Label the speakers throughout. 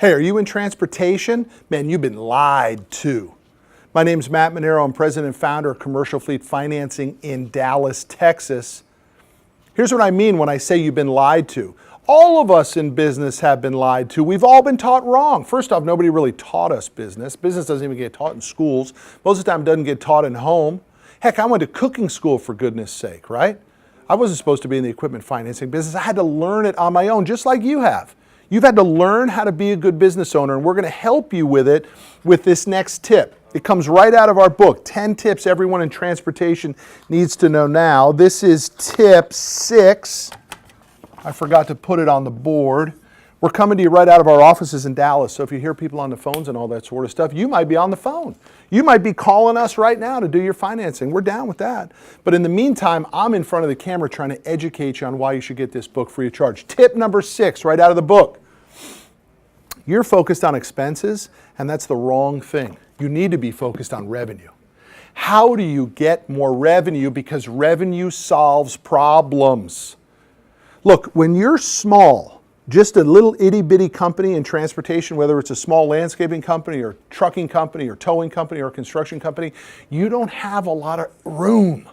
Speaker 1: Hey, are you in transportation? Man, you've been lied to. My name's Matt Manero. I'm president and founder of Commercial Fleet Financing in Dallas, Texas. Here's what I mean when I say you've been lied to. All of us in business have been lied to. We've all been taught wrong. First off, nobody really taught us business. Business doesn't even get taught in schools. Most of the time it doesn't get taught in home. Heck, I went to cooking school for goodness sake, right? I wasn't supposed to be in the equipment financing business. I had to learn it on my own, just like you have. You've had to learn how to be a good business owner, and we're going to help you with it with this next tip. It comes right out of our book, 10 tips everyone in transportation needs to know now. This is tip 6. I forgot to put it on the board. We're coming to you right out of our offices in Dallas, so if you hear people on the phones and all that sort of stuff, you might be on the phone. You might be calling us right now to do your financing. We're down with that. But in the meantime, I'm in front of the camera trying to educate you on why you should get this book free of charge. Tip number 6, right out of the book. You're focused on expenses, and that's the wrong thing. You need to be focused on revenue. How do you get more revenue? Because revenue solves problems. Look, when you're small, just a little itty bitty company in transportation, whether it's a small landscaping company or trucking company or towing company or construction company, you don't have a lot of room.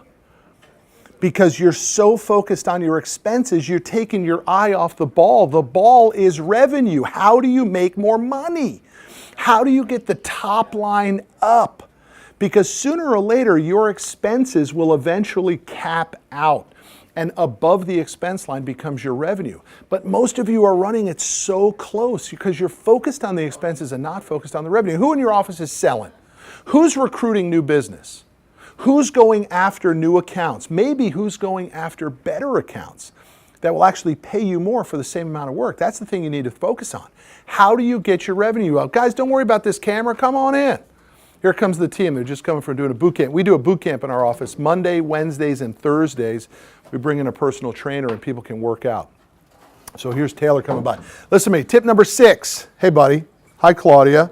Speaker 1: Because you're so focused on your expenses, you're taking your eye off the ball. The ball is revenue. How do you make more money? How do you get the top line up? Because sooner or later, your expenses will eventually cap out, and above the expense line becomes your revenue. But most of you are running it so close because you're focused on the expenses and not focused on the revenue. Who in your office is selling? Who's recruiting new business? Who's going after new accounts? Maybe who's going after better accounts that will actually pay you more for the same amount of work? That's the thing you need to focus on. How do you get your revenue up? Guys, don't worry about this camera. Come on in. Here comes the team. They're just coming from doing a boot camp. We do a boot camp in our office Monday, Wednesdays, and Thursdays. We bring in a personal trainer and people can work out. So here's Taylor coming by. Listen to me. Tip number 6. Hey, buddy. Hi, Claudia.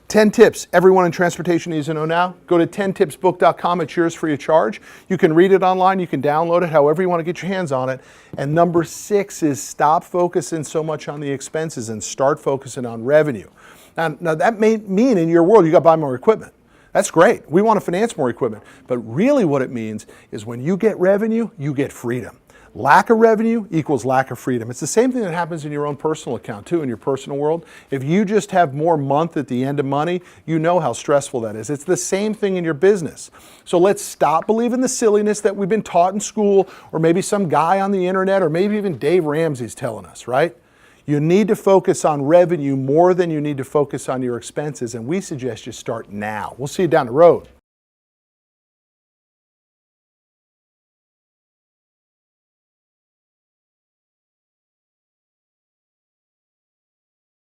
Speaker 1: 10 tips everyone in transportation needs to know now. Go to 10tipsbook.com. It's yours free of charge. You can read it online. You can download it however you want to get your hands on it. And number 6 is stop focusing so much on the expenses and start focusing on revenue. Now that may mean in your world you got to buy more equipment. That's great. We want to finance more equipment. But really what it means is when you get revenue, you get freedom. Lack of revenue equals lack of freedom. It's the same thing that happens in your own personal account too, in your personal world. If you just have more month at the end of money, you know how stressful that is. It's the same thing in your business. So let's stop believing the silliness that we've been taught in school, or maybe some guy on the internet, or maybe even Dave Ramsey's telling us, right? You need to focus on revenue more than you need to focus on your expenses, and we suggest you start now. We'll see you down the road.